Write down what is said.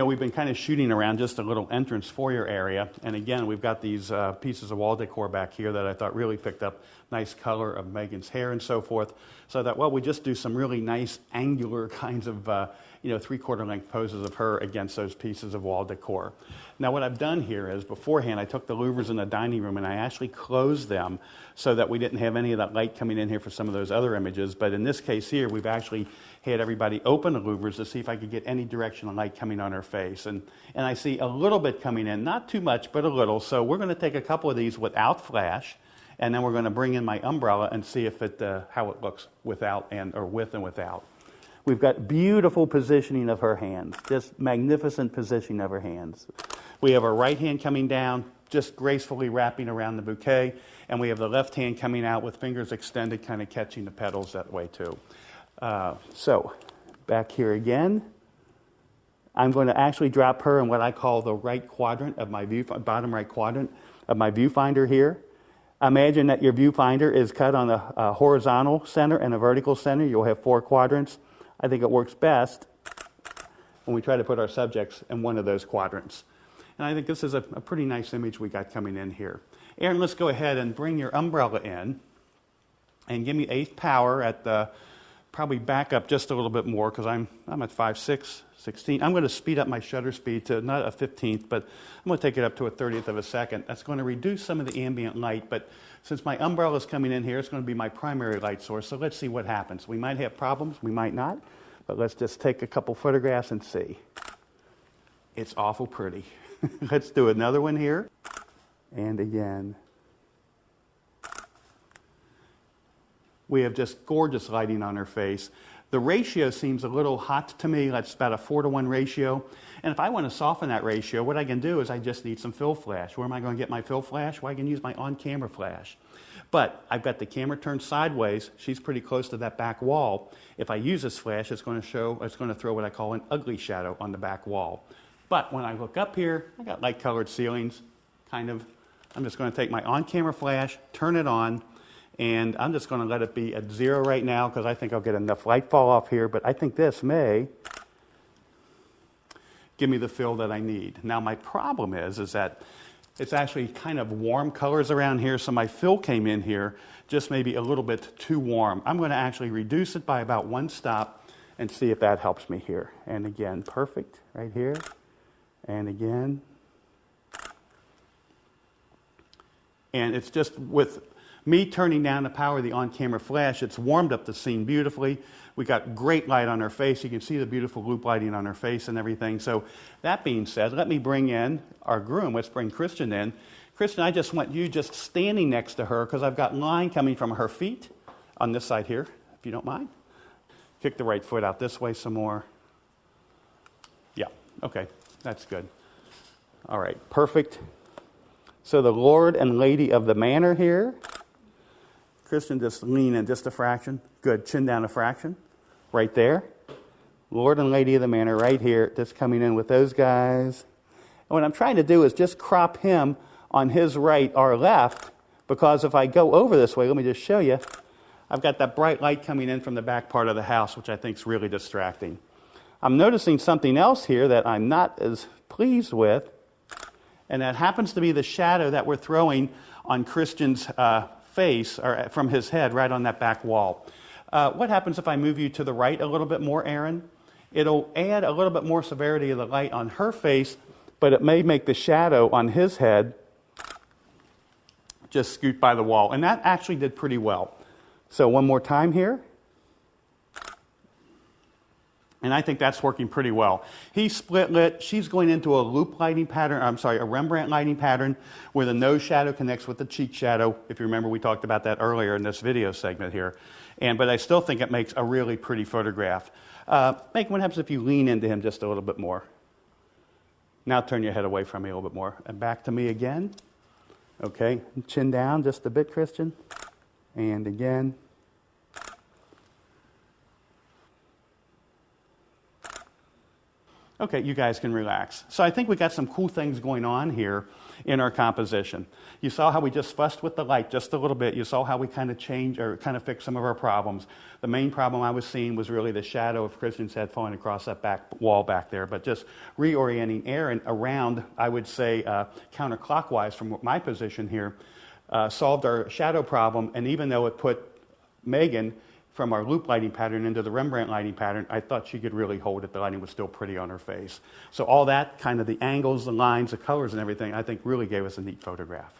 we've been kind of shooting around just a little entrance foyer area. And again, we've got these pieces of wall decor back here that I thought really picked up nice color of Megan's hair and so forth. So I thought, well, we just do some really nice angular kinds of, three-quarter length poses of her against those pieces of wall decor. Now, what I've done here is beforehand, I took the louvers in the dining room and I actually closed them so that we didn't have any of that light coming in here for some of those other images. But in this case here, we've actually had everybody open the louvers to see if I could get any direction of light coming on her face. And I see a little bit coming in, not too much, but a little. So we're going to take a couple of these without flash, and then we're going to bring in my umbrella and see if how it looks without or with and without. We've got beautiful positioning of her hands, just magnificent positioning of her hands. We have her right hand coming down, just gracefully wrapping around the bouquet, and we have the left hand coming out with fingers extended, kind of catching the petals that way too. So, back here again, I'm going to actually drop her in what I call the right quadrant of my bottom right quadrant of my viewfinder here. Imagine that your viewfinder is cut on a horizontal center and a vertical center. You'll have 4 quadrants. I think it works best when we try to put our subjects in one of those quadrants. And I think this is a pretty nice image we got coming in here. Aaron, let's go ahead and bring your umbrella in and give me 8th power at the, probably back up just a little bit more because I'm at 5/6, 16. I'm going to speed up my shutter speed to not a 15th, but I'm going to take it up to a 30th of a second. That's going to reduce some of the ambient light, but since my umbrella is coming in here, it's going to be my primary light source, so let's see what happens. We might have problems, we might not, but let's just take a couple photographs and see. It's awful pretty. Let's do another one here. And again. We have just gorgeous lighting on her face. The ratio seems a little hot to me. That's about a 4-to-1 ratio. And if I want to soften that ratio, what I can do is I just need some fill flash. Where am I going to get my fill flash? Well, I can use my on-camera flash. But I've got the camera turned sideways. She's pretty close to that back wall. If I use this flash, it's going to throw what I call an ugly shadow on the back wall. But when I look up here, I got light-colored ceilings, kind of. I'm just going to take my on-camera flash, turn it on, and I'm just going to let it be at 0 right now because I think I'll get enough light fall off here, but I think this may give me the fill that I need. Now my problem is that it's actually kind of warm colors around here, so my fill came in here just maybe a little bit too warm. I'm going to actually reduce it by about 1 stop and see if that helps me here. And again, perfect right here. And again. And it's just with me turning down the power of the on-camera flash, it's warmed up the scene beautifully. We got great light on her face. You can see the beautiful loop lighting on her face and everything. So that being said, let me bring in our groom. Let's bring Kristen in. Kristen, I just want you just standing next to her because I've got line coming from her feet on this side here, if you don't mind. Kick the right foot out this way some more. Yeah, okay, that's good. All right, perfect. So the Lord and Lady of the Manor here. Kristen, just lean in just a fraction. Good, chin down a fraction. Right there. Lord and Lady of the Manor right here, just coming in with those guys. And what I'm trying to do is just crop him on his right or left, because if I go over this way, let me just show you, I've got that bright light coming in from the back part of the house, which I think is really distracting. I'm noticing something else here that I'm not as pleased with, and that happens to be the shadow that we're throwing on Christian's face, or from his head, right on that back wall. What happens if I move you to the right a little bit more, Aaron? It'll add a little bit more severity of the light on her face, but it may make the shadow on his head just scoot by the wall. And that actually did pretty well. So one more time here. And I think that's working pretty well. He's split lit. She's going into a loop lighting pattern, a Rembrandt lighting pattern where the nose shadow connects with the cheek shadow. If you remember, we talked about that earlier in this video segment here. But I still think it makes a really pretty photograph. What happens if you lean into him just a little bit more? Now turn your head away from me a little bit more. And back to me again. Okay, chin down just a bit, Christian. And again. Okay, you guys can relax. So I think we got some cool things going on here in our composition. You saw how we just fussed with the light just a little bit. You saw how we kind of changed or kind of fixed some of our problems. The main problem I was seeing was really the shadow of Christian's head falling across that back wall back there. But just reorienting Aaron around, I would say, counterclockwise from my position here, solved our shadow problem. And even though it put Megan from our loop lighting pattern into the Rembrandt lighting pattern, I thought she could really hold it. The lighting was still pretty on her face. So all that, kind of the angles, the lines, the colors and everything, I think really gave us a neat photograph.